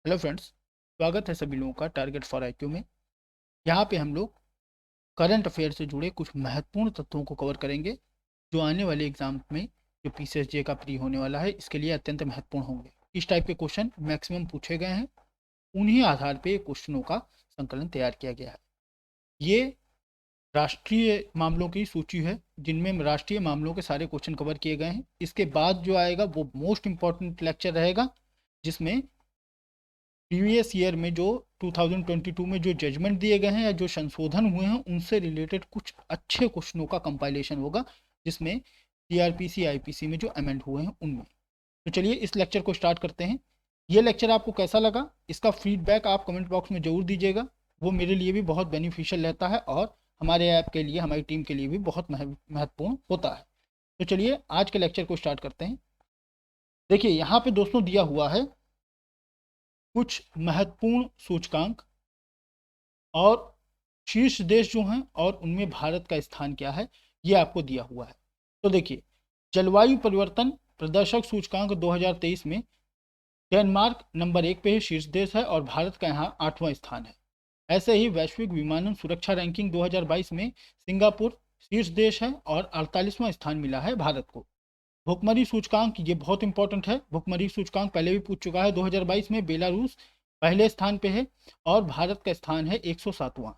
Hello friends, स्वागत है सभी लोगों का टारगेट फॉर आईक्यू में। यहाँ पे हम लोग करंट अफेयर से जुड़े कुछ महत्वपूर्ण तत्वों को कवर करेंगे जो आने वाले एग्जाम में जो पीसीएसजे का प्री होने वाला है इसके लिए अत्यंत महत्वपूर्ण होंगे। इस टाइप के क्वेश्चन मैक्सिमम पूछे गए हैं, उन्हीं आधार पे क्वेश्चनों का संकलन तैयार किया गया है। ये राष्ट्रीय मामलों की सूची है जिनमें राष्ट्रीय मामलों के सारे क्वेश्चन कवर किए गए हैं। इसके बाद जो आएगा वो मोस्ट इंपॉर्टेंट लेक्चर रहेगा जिसमें प्रीवियस ईयर में जो 2022 में जो जजमेंट दिए गए हैं या जो संशोधन हुए हैं उनसे रिलेटेड कुछ अच्छे क्वेश्चनों का कंपाइलेशन होगा जिसमें सीआरपीसी आईपीसी में जो अमेंड हुए हैं उनमें। तो चलिए इस लेक्चर को स्टार्ट करते हैं। ये लेक्चर आपको कैसा लगा इसका फीडबैक आप कमेंट बॉक्स में ज़रूर दीजिएगा, वो मेरे लिए भी बहुत बेनिफिशियल रहता है और हमारे ऐप के लिए हमारी टीम के लिए भी बहुत महत्वपूर्ण होता है। तो चलिए आज के लेक्चर को स्टार्ट करते हैं। देखिए यहाँ पे दोस्तों दिया हुआ है कुछ महत्वपूर्ण सूचकांक और शीर्ष देश जो हैं और उनमें भारत का स्थान क्या है ये आपको दिया हुआ है। तो देखिए जलवायु परिवर्तन प्रदर्शक सूचकांक 2023 में डेनमार्क नंबर 1 पे है, शीर्ष देश है और भारत का यहाँ 8वां स्थान है। ऐसे ही वैश्विक विमानन सुरक्षा रैंकिंग 2022 में सिंगापुर शीर्ष देश है और 48वां स्थान मिला है भारत को। भुखमरी सूचकांक ये बहुत इंपॉर्टेंट है, भुखमरी सूचकांक पहले भी पूछ चुका है। 2022 में बेलारूस पहले स्थान पे है और भारत का स्थान है 107वां।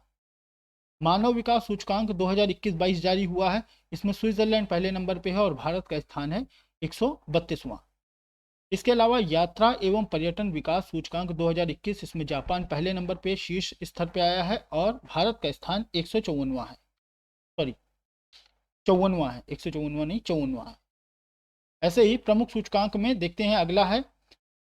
मानव विकास सूचकांक 2021-22 जारी हुआ है, इसमें स्विट्जरलैंड पहले नंबर पे है और भारत का स्थान है 132वां। इसके अलावा यात्रा एवं पर्यटन विकास सूचकांक 2021, इसमें जापान पहले नंबर पे शीर्ष स्तर पे आया है और भारत का स्थान 154वां है, सॉरी 54वां है, 154वां नहीं 54वां है। ऐसे ही प्रमुख सूचकांक में देखते हैं, अगला है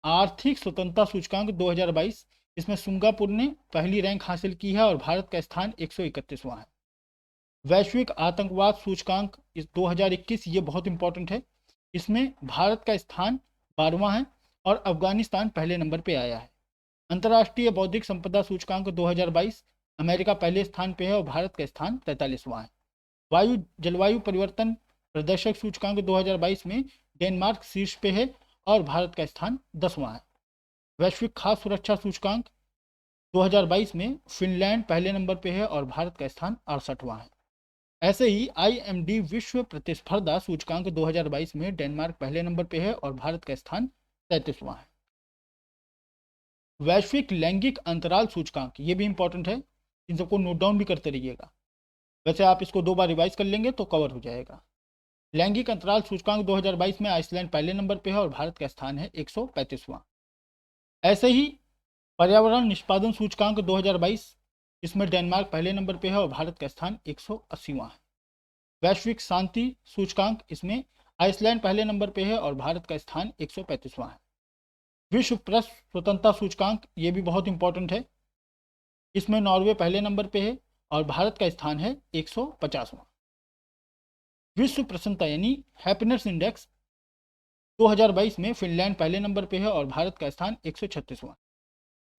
आर्थिक स्वतंत्रता सूचकांक 2022, इसमें सिंगापुर ने पहली रैंक हासिल की है और भारत का स्थान 131वां है। वैश्विक आतंकवाद सूचकांक 2021 ये बहुत इंपॉर्टेंट है, इसमें भारत का स्थान 12वां है और अफगानिस्तान पहले नंबर पे आया है। अंतर्राष्ट्रीय बौद्धिक संपदा सूचकांक 2022, अमेरिका पहले स्थान पे है और भारत का स्थान 43वां है। जलवायु परिवर्तन प्रदर्शक सूचकांक 2022 में डेनमार्क शीर्ष पे है और भारत का स्थान 10वां है। वैश्विक खाद्य सुरक्षा सूचकांक 2022 में फिनलैंड पहले नंबर पे है और भारत का स्थान 68वां है। ऐसे ही IMD विश्व प्रतिस्पर्धा सूचकांक 2022 में डेनमार्क पहले नंबर पे है और भारत का स्थान 33वां है। वैश्विक लैंगिक अंतराल सूचकांक ये भी इंपॉर्टेंट है, इन सबको नोट डाउन भी करते रहिएगा, वैसे आप इसको 2 बार रिवाइज कर लेंगे तो कवर हो जाएगा। लैंगिक अंतराल सूचकांक 2022 में आइसलैंड पहले नंबर पे है और भारत का स्थान है 135वां। ऐसे ही पर्यावरण निष्पादन सूचकांक 2022, इसमें डेनमार्क पहले नंबर पे है और भारत का स्थान 180वां है। वैश्विक शांति सूचकांक, इसमें आइसलैंड पहले नंबर पे है और भारत का स्थान 135वां है। विश्व प्रेस स्वतंत्रता सूचकांक ये भी बहुत इंपॉर्टेंट है, इसमें नॉर्वे पहले नंबर पे है और भारत का स्थान है 150वां। विश्व प्रसन्नता यानी हैप्पीनेस इंडेक्स 2022 में फिनलैंड पहले नंबर पे है और भारत का स्थान 136वां।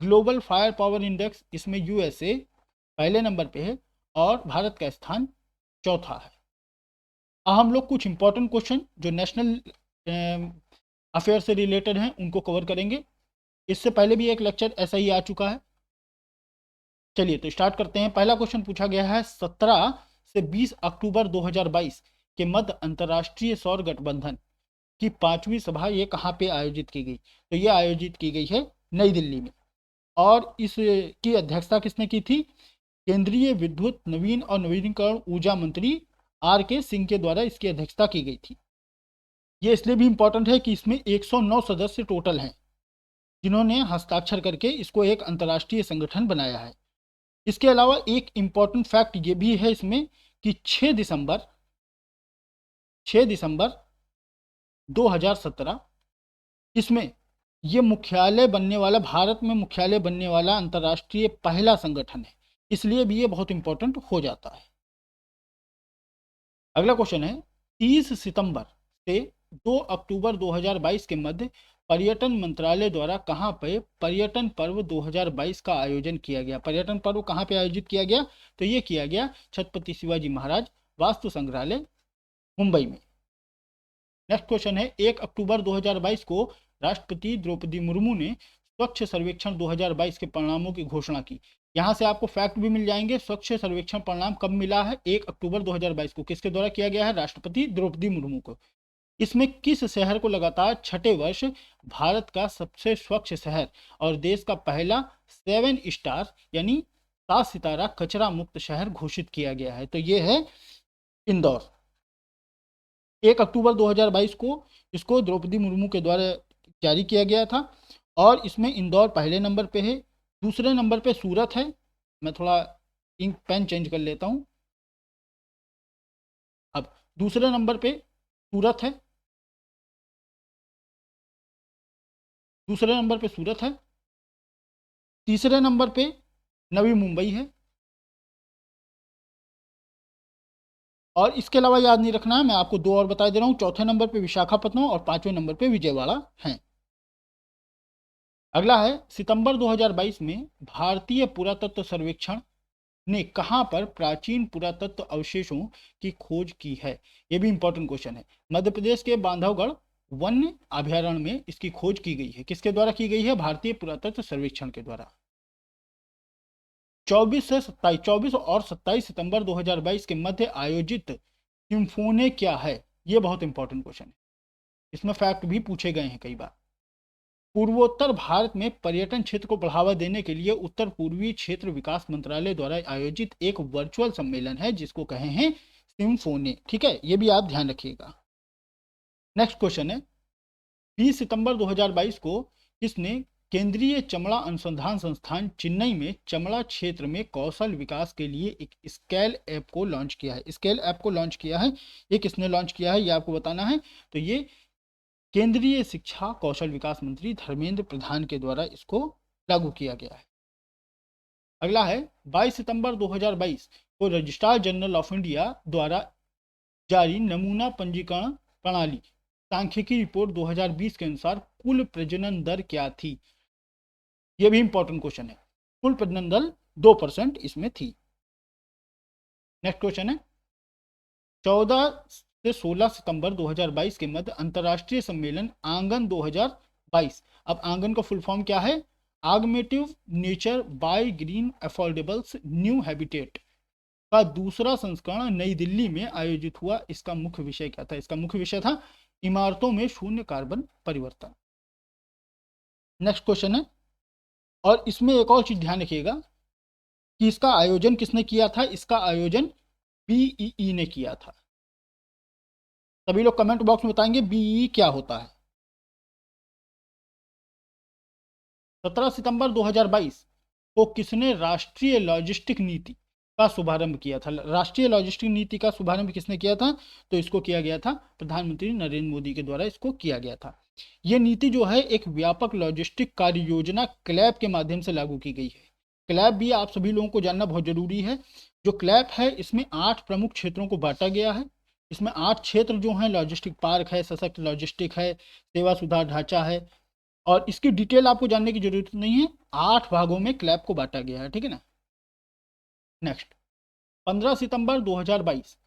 ग्लोबल फायर पावर इंडेक्स, इसमें USA पहले नंबर पे है और भारत का स्थान 4था है। अब हम लोग कुछ इंपॉर्टेंट क्वेश्चन जो नेशनल अफेयर से रिलेटेड हैं उनको कवर करेंगे। इससे पहले भी एक लेक्चर ऐसा ही आ चुका है। चलिए तो स्टार्ट करते हैं। पहला क्वेश्चन पूछा गया है 17 से 20 अक्टूबर 2022 के मध्य अंतर्राष्ट्रीय सौर गठबंधन की 5वीं सभा ये कहाँ पे आयोजित की गई? तो ये आयोजित की गई है नई दिल्ली में और इसकी अध्यक्षता किसने की थी? केंद्रीय विद्युत नवीन और नवीनीकरण ऊर्जा मंत्री RK सिंह के द्वारा इसकी अध्यक्षता की गई थी। ये इसलिए भी इंपॉर्टेंट है कि इसमें 109 सदस्य टोटल हैं जिन्होंने हस्ताक्षर करके इसको एक अंतर्राष्ट्रीय संगठन बनाया है। इसके अलावा एक इंपॉर्टेंट फैक्ट ये भी है इसमें कि 6 दिसंबर 2017 इसमें ये मुख्यालय बनने वाला, भारत में मुख्यालय बनने वाला अंतर्राष्ट्रीय पहला संगठन है, इसलिए भी ये बहुत इंपॉर्टेंट हो जाता है। अगला क्वेश्चन है 30 सितंबर से 2 अक्टूबर 2022 के मध्य पर्यटन मंत्रालय द्वारा कहाँ पे पर्यटन पर्व 2022 का आयोजन किया गया? पर्यटन पर्व कहाँ पे आयोजित किया गया? तो ये किया गया छत्रपति शिवाजी महाराज वास्तु संग्रहालय मुंबई में। नेक्स्ट क्वेश्चन है 1 अक्टूबर 2022 को राष्ट्रपति द्रौपदी मुर्मू ने स्वच्छ सर्वेक्षण 2022 के परिणामों की घोषणा की। यहाँ से आपको फैक्ट भी मिल जाएंगे। स्वच्छ सर्वेक्षण परिणाम कब मिला है? 1 अक्टूबर 2022 को। किसके द्वारा किया गया है? राष्ट्रपति द्रौपदी मुर्मू को। इसमें किस शहर को लगातार छठे वर्ष भारत का सबसे स्वच्छ शहर और देश का पहला 7 स्टार यानी 7 सितारा कचरा मुक्त शहर घोषित किया गया है? तो ये है इंदौर। 1 अक्टूबर 2022 को इसको द्रौपदी मुर्मू के द्वारा जारी किया गया था और इसमें इंदौर पहले नंबर पे है। दूसरे नंबर पे सूरत है। मैं थोड़ा इंक पेन चेंज कर लेता हूं। अब दूसरे नंबर पे सूरत है। दूसरे नंबर पे सूरत है। तीसरे नंबर पे नवी मुंबई है। और इसके अलावा याद नहीं रखना है, मैं आपको दो और बता दे रहा हूं। चौथे नंबर पे विशाखापट्टनम और पांचवें नंबर पे विजयवाड़ा है। अगला है सितंबर 2022 में भारतीय पुरातत्व सर्वेक्षण ने कहां पर प्राचीन पुरातत्व अवशेषों की खोज की है? यह भी इंपॉर्टेंट क्वेश्चन है। मध्य प्रदेश के बांधवगढ़ वन्य अभयारण्य में इसकी खोज की गई है। किसके द्वारा की गई है? भारतीय पुरातत्व सर्वेक्षण के द्वारा। 24 और 27 सितंबर 2022 के मध्य आयोजित सिम्फोने क्या है? यह बहुत इंपॉर्टेंट क्वेश्चन है। इसमें फैक्ट भी पूछे गए हैं कई बार। पूर्वोत्तर भारत में पर्यटन क्षेत्र को बढ़ावा देने के लिए उत्तर पूर्वी क्षेत्र विकास मंत्रालय द्वारा आयोजित एक वर्चुअल सम्मेलन है जिसको कहे हैं सिम्फोनी। ठीक है, ये भी आप ध्यान रखिएगा। नेक्स्ट क्वेश्चन है 20 सितंबर 2022 को किसने केंद्रीय चमड़ा अनुसंधान संस्थान चेन्नई में चमड़ा क्षेत्र में कौशल विकास के लिए एक स्केल ऐप को लॉन्च किया है? स्केल ऐप को लॉन्च किया है, ये किसने लॉन्च किया है ये आपको बताना है। तो ये केंद्रीय शिक्षा कौशल विकास मंत्री धर्मेंद्र प्रधान के द्वारा इसको लागू किया गया है। अगला है 22 सितंबर 2022 को रजिस्ट्रार जनरल ऑफ इंडिया द्वारा जारी नमूना पंजीकरण प्रणाली सांख्यिकी रिपोर्ट 2020 के अनुसार कुल प्रजनन दर क्या थी? यह भी इंपॉर्टेंट क्वेश्चन है। कुल प्रजनन दर 2% इसमें थी। नेक्स्ट क्वेश्चन है 14 से 16 सितंबर 2022 के मध्य अंतर्राष्ट्रीय सम्मेलन आंगन 2022। अब आंगन का फुल फॉर्म क्या है? Augmentative nature by green affordables new habitat का दूसरा संस्करण नई दिल्ली में आयोजित हुआ। इसका मुख्य विषय क्या था? इसका मुख्य विषय था इमारतों में शून्य कार्बन परिवर्तन। नेक्स्ट क्वेश्चन है, और इसमें एक और चीज ध्यान रखिएगा कि इसका आयोजन किसने किया था? इसका आयोजन बीईई ने किया था। सभी लोग कमेंट बॉक्स में बताएंगे बीईई क्या होता है। 17 सितंबर 2022 को किसने राष्ट्रीय लॉजिस्टिक नीति का शुभारंभ किया था? राष्ट्रीय लॉजिस्टिक नीति का शुभारंभ किसने किया था? तो इसको किया गया था प्रधानमंत्री नरेंद्र मोदी के द्वारा इसको किया गया था। यह नीति जो है एक व्यापक लॉजिस्टिक कार्य योजना क्लैप के माध्यम से लागू की गई है। क्लैप भी आप सभी लोगों को जानना बहुत जरूरी है। जो क्लैप है इसमें 8 प्रमुख क्षेत्रों को बांटा गया है। इसमें 8 क्षेत्र जो हैं, लॉजिस्टिक पार्क है, सशक्त लॉजिस्टिक है, सेवा सुधार ढांचा है, और इसकी डिटेल आपको जानने की जरूरत नहीं है। 8 भागों में क्लैप को बांटा गया है, ठीक है ना। नेक्स्ट 15 सितंबर 2022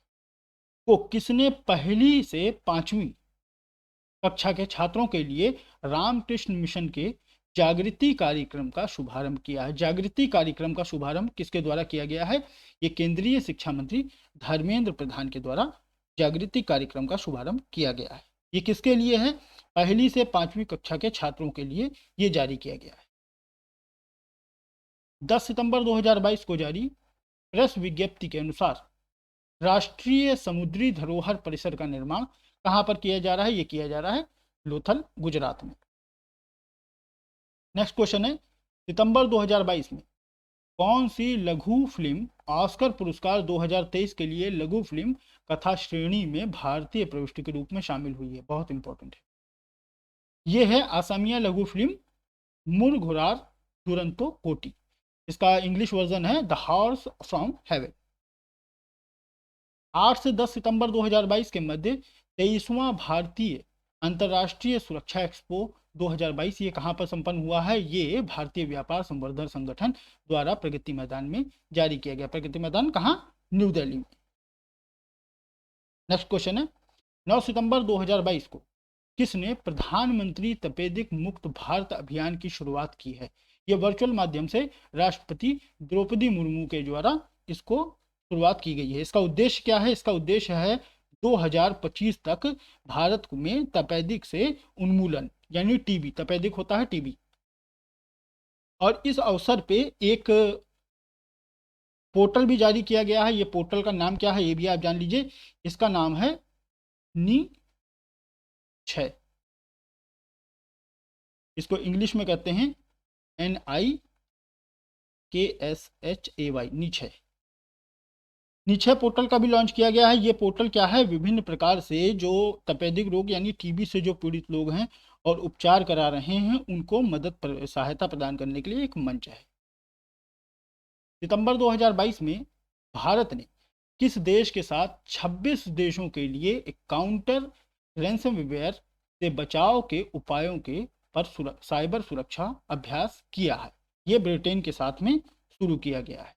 को किसने पहली से 5वीं कक्षा के छात्रों के लिए रामकृष्ण मिशन के जागृति कार्यक्रम का शुभारंभ किया है? जागृति कार्यक्रम का शुभारंभ किसके द्वारा किया गया है? ये केंद्रीय शिक्षा मंत्री धर्मेंद्र प्रधान के द्वारा जागृति कार्यक्रम का शुभारंभ किया गया है। ये किसके लिए है? पहली से 5वीं कक्षा के छात्रों के लिए ये जारी किया गया है। 10 सितंबर 2022 को जारी प्रेस विज्ञप्ति के अनुसार राष्ट्रीय समुद्री धरोहर परिसर का निर्माण कहां पर किया जा रहा है? ये किया जा रहा है लोथल, गुजरात में। नेक्स्ट क्वेश्चन है सितंबर 2022 में कौन सी लघु फिल्म ऑस्कर पुरस्कार 2023 के लिए लघु फिल्म कथा श्रेणी में भारतीय प्रविष्टि के रूप में शामिल हुई है? बहुत इंपॉर्टेंट है। यह है असमिया लघु फिल्म मुरघुरार दुरंतो कोटी। इसका इंग्लिश वर्जन है द हॉर्स फ्रॉम हेवन। 8 से 10 सितंबर 2022 के मध्य 23वां भारतीय अंतर्राष्ट्रीय सुरक्षा एक्सपो 2022 ये कहां पर संपन्न हुआ है? ये भारतीय व्यापार संवर्धन संगठन द्वारा प्रगति मैदान में जारी किया गया। प्रगति मैदान कहां? न्यू दिल्ली में। नेक्स्ट क्वेश्चन है 9 सितंबर 2022 को किसने प्रधानमंत्री तपेदिक मुक्त भारत अभियान की शुरुआत की है? यह वर्चुअल माध्यम से राष्ट्रपति द्रौपदी मुर्मू के द्वारा इसको शुरुआत की गई है। इसका उद्देश्य क्या है? इसका उद्देश्य है 2025 तक भारत में तपेदिक से उन्मूलन, यानी टीबी, तपेदिक होता है टीबी। और इस अवसर पे एक पोर्टल भी जारी किया गया है। ये पोर्टल का नाम क्या है ये भी आप जान लीजिए। इसका नाम है नी 6, इसको इंग्लिश में कहते हैं NIKSHAY, नीचे। नीचे पोर्टल का भी लॉन्च किया गया है। ये पोर्टल क्या है? विभिन्न प्रकार से जो तपेदिक रोग यानी टीबी से जो पीड़ित लोग हैं और उपचार करा रहे हैं, उनको सहायता प्रदान करने के लिए एक मंच है। सितंबर 2022 में भारत ने किस देश के साथ 26 देशों के लिए एक काउंटर रैंसमवेयर से बचाव के उपायों के पर साइबर सुरक्षा अभ्यास किया है? ये ब्रिटेन के साथ में शुरू किया गया है।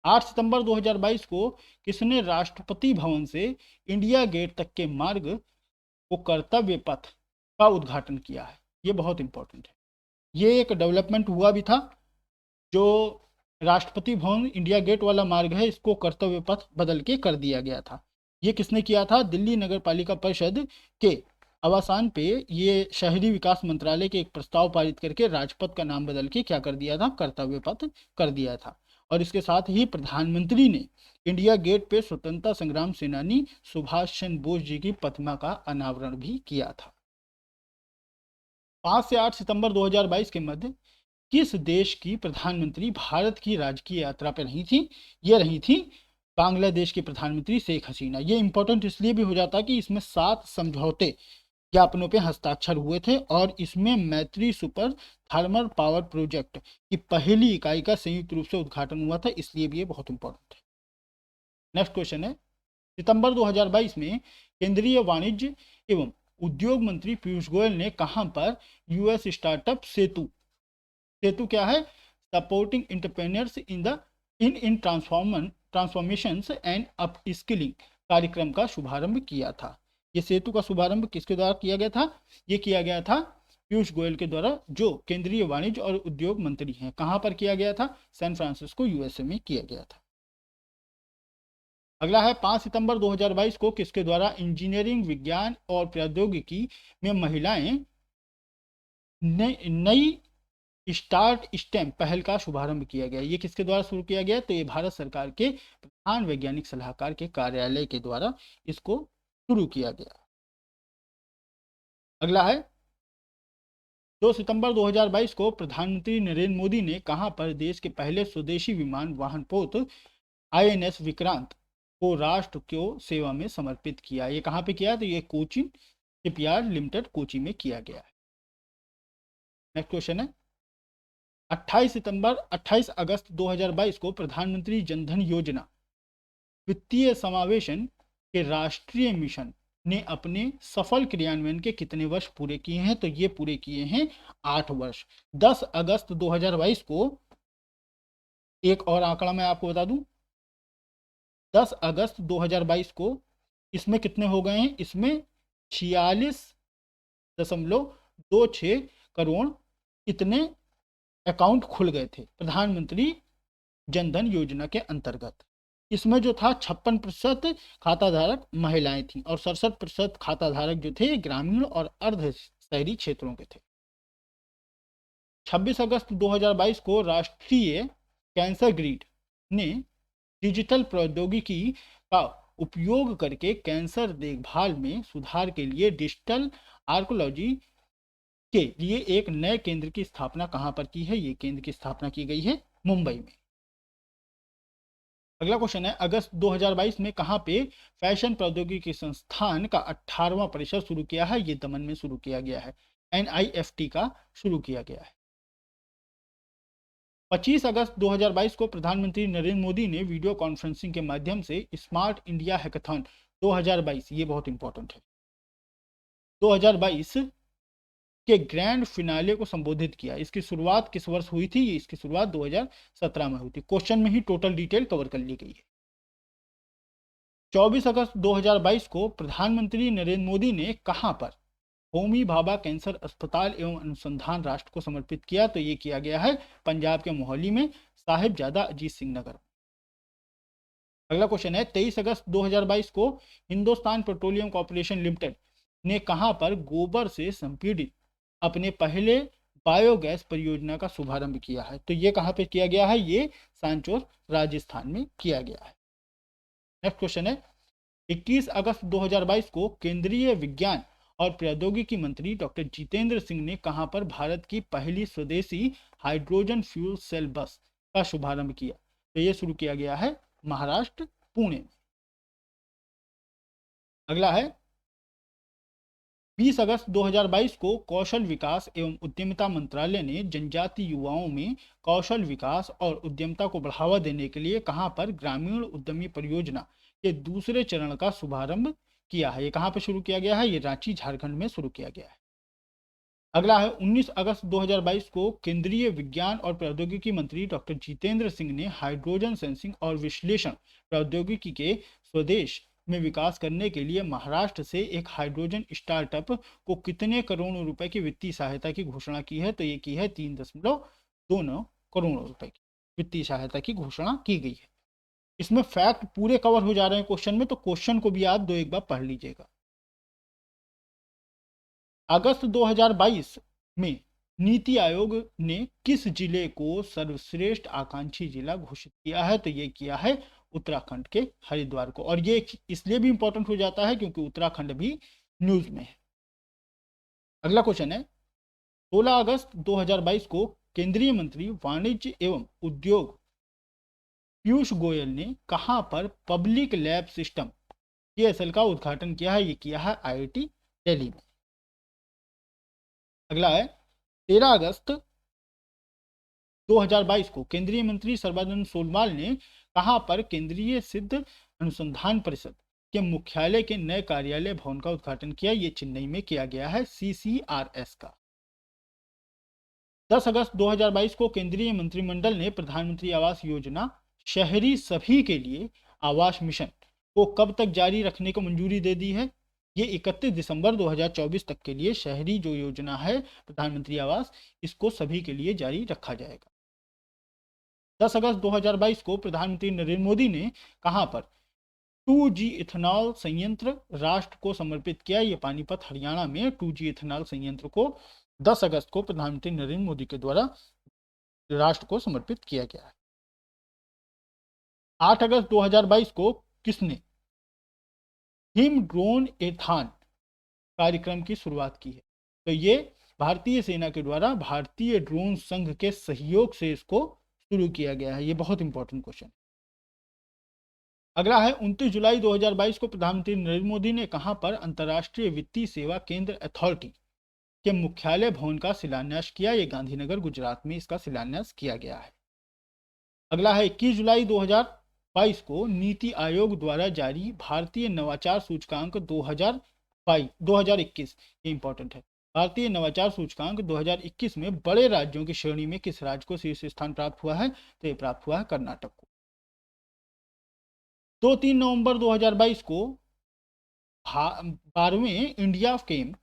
8 सितंबर 2022 को किसने राष्ट्रपति भवन से इंडिया गेट तक के मार्ग को कर्तव्य पथ का उद्घाटन किया है? ये बहुत इंपॉर्टेंट है। ये एक डेवलपमेंट हुआ भी था। जो राष्ट्रपति भवन इंडिया गेट वाला मार्ग है, इसको कर्तव्य पथ बदल के कर दिया गया था। ये किसने किया था? दिल्ली नगर पालिका परिषद के अवसान पे ये शहरी विकास मंत्रालय के एक प्रस्ताव पारित करके राजपथ का नाम बदल के क्या कर दिया था? कर्तव्य पथ कर दिया था। और इसके साथ ही प्रधानमंत्री ने इंडिया गेट पे स्वतंत्रता संग्राम सेनानी सुभाष चंद्र बोस जी की प्रतिमा का अनावरण भी किया था। 5 से 8 सितंबर 2022 के मध्य किस देश की प्रधानमंत्री भारत की राजकीय यात्रा पर रही थी? ये रही थी बांग्लादेश की प्रधानमंत्री शेख हसीना। ये इंपॉर्टेंट इसलिए भी हो जाता कि इसमें 7 समझौते ज्ञापनों पे हस्ताक्षर हुए थे और इसमें मैत्री सुपर थर्मल पावर प्रोजेक्ट की पहली इकाई का संयुक्त रूप से उद्घाटन हुआ था, इसलिए भी ये बहुत इंपॉर्टेंट है। नेक्स्ट क्वेश्चन है, सितंबर 2022 में केंद्रीय वाणिज्य एवं उद्योग मंत्री पीयूष गोयल ने कहां पर यूएस स्टार्टअप सेतु क्या है? Supporting entrepreneurs in transformations and upskilling कार्यक्रम का शुभारंभ किया था। ये सेतु का शुभारंभ किसके द्वारा किया गया था? ये किया गया था पीयूष गोयल के द्वारा, जो केंद्रीय वाणिज्य और उद्योग मंत्री हैं। कहां पर किया गया था? सैन फ्रांसिस्को, यूएसए में किया गया था। अगला है 5 सितंबर 2022 को किसके द्वारा इंजीनियरिंग, विज्ञान और प्रौद्योगिकी में महिलाएं नई स्टार्ट स्टेम पहल का शुभारंभ किया गया? ये किसके द्वारा शुरू किया गया? तो ये भारत सरकार के प्रधान वैज्ञानिक सलाहकार के कार्यालय के द्वारा इसको शुरू किया गया। अगला है 2 सितंबर 2022 को प्रधानमंत्री नरेंद्र मोदी ने कहां पर देश के पहले स्वदेशी विमान वाहन पोत INS विक्रांत को राष्ट्र को सेवा में समर्पित किया? ये कहां पे किया? तो ये कोचिन शिपयार्ड लिमिटेड कोची में किया गया है। नेक्स्ट क्वेश्चन है, 28 अगस्त 2022 को प्रधानमंत्री जनधन योजना वित्तीय समावेशन के राष्ट्रीय मिशन ने अपने सफल क्रियान्वयन के कितने वर्ष पूरे किए हैं? तो ये पूरे किए हैं 8 वर्ष। 10 अगस्त 2022 को एक और आंकड़ा मैं आपको बता दूं, 10 अगस्त 2022 को इसमें कितने हो गए हैं? इसमें 46.26 करोड़ इतने अकाउंट खुल गए थे प्रधानमंत्री जनधन योजना के अंतर्गत। इसमें जो था 56% खाताधारक महिलाएं थीं और 67% खाताधारक जो थे ग्रामीण और अर्ध शहरी क्षेत्रों के थे। 26 अगस्त 2022 को राष्ट्रीय कैंसर ग्रिड ने डिजिटल प्रौद्योगिकी का उपयोग करके कैंसर देखभाल में सुधार के लिए डिजिटल आर्कोलॉजी के लिए एक नए केंद्र की स्थापना कहां पर की है? ये केंद्र की स्थापना की गई है मुंबई में। अगला क्वेश्चन है, अगस्त 2022 में कहां पे फैशन प्रौद्योगिकी संस्थान का 18वां परिसर शुरू किया है? ये दमन में शुरू किया गया है, NIFT का शुरू किया गया है। 25 अगस्त 2022 को प्रधानमंत्री नरेंद्र मोदी ने वीडियो कॉन्फ्रेंसिंग के माध्यम से स्मार्ट इंडिया हैकाथॉन 2022, ये बहुत इंपॉर्टेंट है, 2022 के ग्रैंड फिनाले को संबोधित किया। इसकी शुरुआत किस वर्ष हुई थी? इसकी शुरुआत 2017 में हुई थी। क्वेश्चन में ही टोटल डिटेल कवर कर ली गई है। 24 अगस्त 2022 को प्रधानमंत्री नरेंद्र मोदी ने कहां पर होमी भाभा कैंसर अस्पताल एवं अनुसंधान राष्ट्र को समर्पित किया? तो ये किया गया है पंजाब के मोहाली में, साहिबजादा अजीत सिंह नगर। अगला क्वेश्चन है 23 अगस्त 2022 को हिंदुस्तान पेट्रोलियम कॉर्पोरेशन लिमिटेड ने कहां पर गोबर से संपीड़ित अपने पहले बायोगैस परियोजना का शुभारंभ किया है? तो ये कहां पे किया गया है? ये सांचौर राजस्थान में किया गया है। नेक्स्ट क्वेश्चन है 21 अगस्त 2022 को केंद्रीय विज्ञान और प्रौद्योगिकी मंत्री डॉक्टर जितेंद्र सिंह ने कहां पर भारत की पहली स्वदेशी हाइड्रोजन फ्यूल सेल बस का शुभारंभ किया? तो यह शुरू किया गया है महाराष्ट्र, पुणे में। अगला है 20 अगस्त 2022 को कौशल विकास एवं उद्यमिता मंत्रालय ने जनजातीय युवाओं में कौशल विकास और उद्यमिता को बढ़ावा देने के लिए कहां पर ग्रामीण उद्यमी परियोजना के दूसरे चरण का शुभारंभ किया है? ये कहां पर शुरू किया गया है? ये रांची, झारखंड में शुरू किया गया है। अगला है 19 अगस्त 2022 को केंद्रीय विज्ञान और प्रौद्योगिकी मंत्री डॉक्टर जितेंद्र सिंह ने हाइड्रोजन सेंसिंग और विश्लेषण प्रौद्योगिकी के स्वदेश में विकास करने के लिए महाराष्ट्र से एक हाइड्रोजन स्टार्टअप को कितने करोड़ रुपए की वित्तीय सहायता की घोषणा की है? तो ये की है 3.29 करोड़ रुपए की वित्तीय सहायता की घोषणा की गई है। इसमें फैक्ट पूरे कवर हो जा रहे हैं क्वेश्चन में, तो क्वेश्चन को भी आप दो एक बार पढ़ लीजिएगा। अगस्त 2022 में नीति आयोग ने किस जिले को सर्वश्रेष्ठ आकांक्षी जिला घोषित किया है? तो ये किया है उत्तराखंड के हरिद्वार को, और ये इसलिए भी इंपॉर्टेंट हो जाता है क्योंकि उत्तराखंड भी न्यूज में है। अगला क्वेश्चन है 16 अगस्त 2022 को केंद्रीय मंत्री वाणिज्य एवं उद्योग पीयूष गोयल ने कहां पर पब्लिक लैब सिस्टम PSL का उद्घाटन किया है? ये किया है IIT दिल्ली में। अगला है 13 अगस्त 2022 को केंद्रीय मंत्री सर्बानंद सोनोवाल ने कहां पर केंद्रीय सिद्ध अनुसंधान परिषद के मुख्यालय के नए कार्यालय भवन का उद्घाटन किया? ये चेन्नई में किया गया है CCRS का। 10 अगस्त 2022 को केंद्रीय मंत्रिमंडल ने प्रधानमंत्री आवास योजना शहरी सभी के लिए आवास मिशन को कब तक जारी रखने को मंजूरी दे दी है? ये 31 दिसंबर 2024 तक के लिए शहरी जो योजना है प्रधानमंत्री आवास, इसको सभी के लिए जारी रखा जाएगा। 10 अगस्त 2022 को प्रधानमंत्री नरेंद्र मोदी ने कहां पर 2G इथेनॉल संयंत्र राष्ट्र को समर्पित किया? ये पानीपत, हरियाणा में 2G इथेनॉल संयंत्र को 10 अगस्त को प्रधानमंत्री नरेंद्र मोदी के द्वारा राष्ट्र को समर्पित किया गया है। 8 अगस्त 2022 को किसने हिम ड्रोन एथान कार्यक्रम की शुरुआत की है? तो ये भारतीय सेना के द्वारा भारतीय ड्रोन संघ के सहयोग से इसको शुरू किया गया है। ये बहुत इंपॉर्टेंट क्वेश्चन। अगला है 29 जुलाई 2022 को प्रधानमंत्री नरेंद्र मोदी ने कहां पर अंतर्राष्ट्रीय वित्तीय सेवा केंद्र अथॉरिटी के मुख्यालय भवन का शिलान्यास किया? ये गांधीनगर, गुजरात में इसका शिलान्यास किया गया है। अगला है 21 जुलाई 2022 को नीति आयोग द्वारा जारी भारतीय नवाचार सूचकांक 2021, ये इंपॉर्टेंट है, भारतीय नवाचार सूचकांक 2021 में बड़े राज्यों की श्रेणी में किस राज्य को शीर्ष स्थान प्राप्त हुआ है? तो ये प्राप्त हुआ है कर्नाटक को। 2-3 नवंबर 2022 को 12वें इंडिया गेम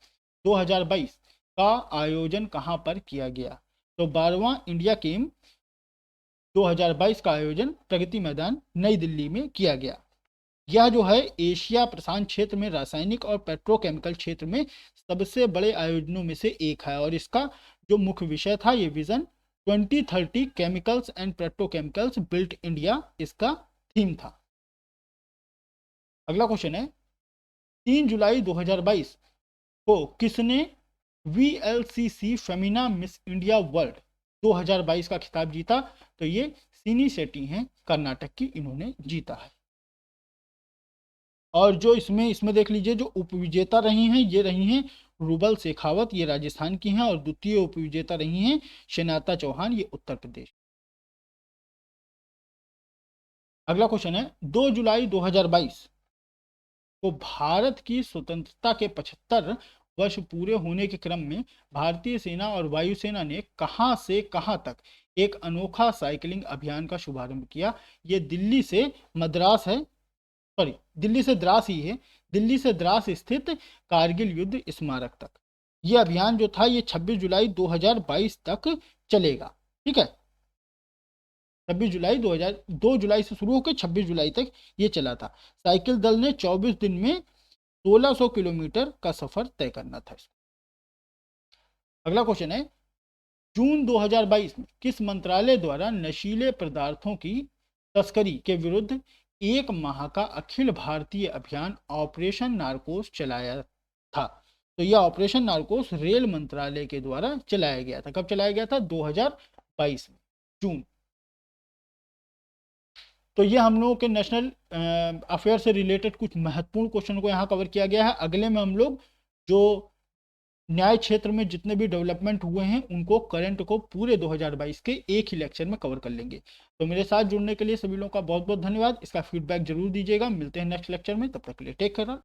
2022 का आयोजन कहां पर किया गया? तो 12वां इंडिया गेम 2022 का आयोजन प्रगति मैदान नई दिल्ली में किया गया। यह जो है एशिया प्रशांत क्षेत्र में रासायनिक और पेट्रोकेमिकल क्षेत्र में सबसे बड़े आयोजनों में से एक है, और इसका जो मुख्य विषय था ये vision 2030 chemicals and petrochemicals built India, इसका थीम था। अगला क्वेश्चन है 3 जुलाई 2022 को किसने VLCC Femina miss India world 2022 का खिताब जीता? तो ये सिनी शेट्टी हैं, कर्नाटक की, इन्होंने जीता है। और जो इसमें देख लीजिए जो उपविजेता रही हैं, ये रही हैं रूबल शेखावत, ये राजस्थान की हैं, और द्वितीय उपविजेता रही हैं शेनाता चौहान, ये उत्तर प्रदेश। अगला क्वेश्चन है 2 जुलाई 2022 को भारत की स्वतंत्रता के 75 वर्ष पूरे होने के क्रम में भारतीय सेना और वायुसेना ने कहां से कहां तक एक अनोखा साइकिलिंग अभियान का शुभारंभ किया? ये दिल्ली से मद्रास है, सॉरी, दिल्ली से द्रास ही है, दिल्ली से द्रास स्थित कारगिल युद्ध स्मारक तक। ये अभियान जो था ये 26 जुलाई 2022 तक चलेगा। ठीक है, 26 जुलाई 2 जुलाई से शुरू होकर 26 जुलाई तक ये चला था। साइकिल दल ने 24 दिन में 1600 किलोमीटर का सफर तय करना था। अगला क्वेश्चन है, जून 2022 में किस मंत्रालय द्वारा नशीले पदार्थों की तस्करी के विरुद्ध 1 माह का अखिल भारतीय अभियान ऑपरेशन नारकोस चलाया था? तो यह ऑपरेशन नारकोस रेल मंत्रालय के द्वारा चलाया गया था। कब चलाया गया था? 2022 में, जून। तो ये हम लोगों के नेशनल अफेयर से रिलेटेड कुछ महत्वपूर्ण क्वेश्चन को यहाँ कवर किया गया है। अगले में हम लोग जो न्याय क्षेत्र में जितने भी डेवलपमेंट हुए हैं उनको करंट को पूरे 2022 के एक ही लेक्चर में कवर कर लेंगे। तो मेरे साथ जुड़ने के लिए सभी लोगों का बहुत बहुत धन्यवाद। इसका फीडबैक जरूर दीजिएगा। मिलते हैं नेक्स्ट लेक्चर में, तब तक के लिए टेक केयर।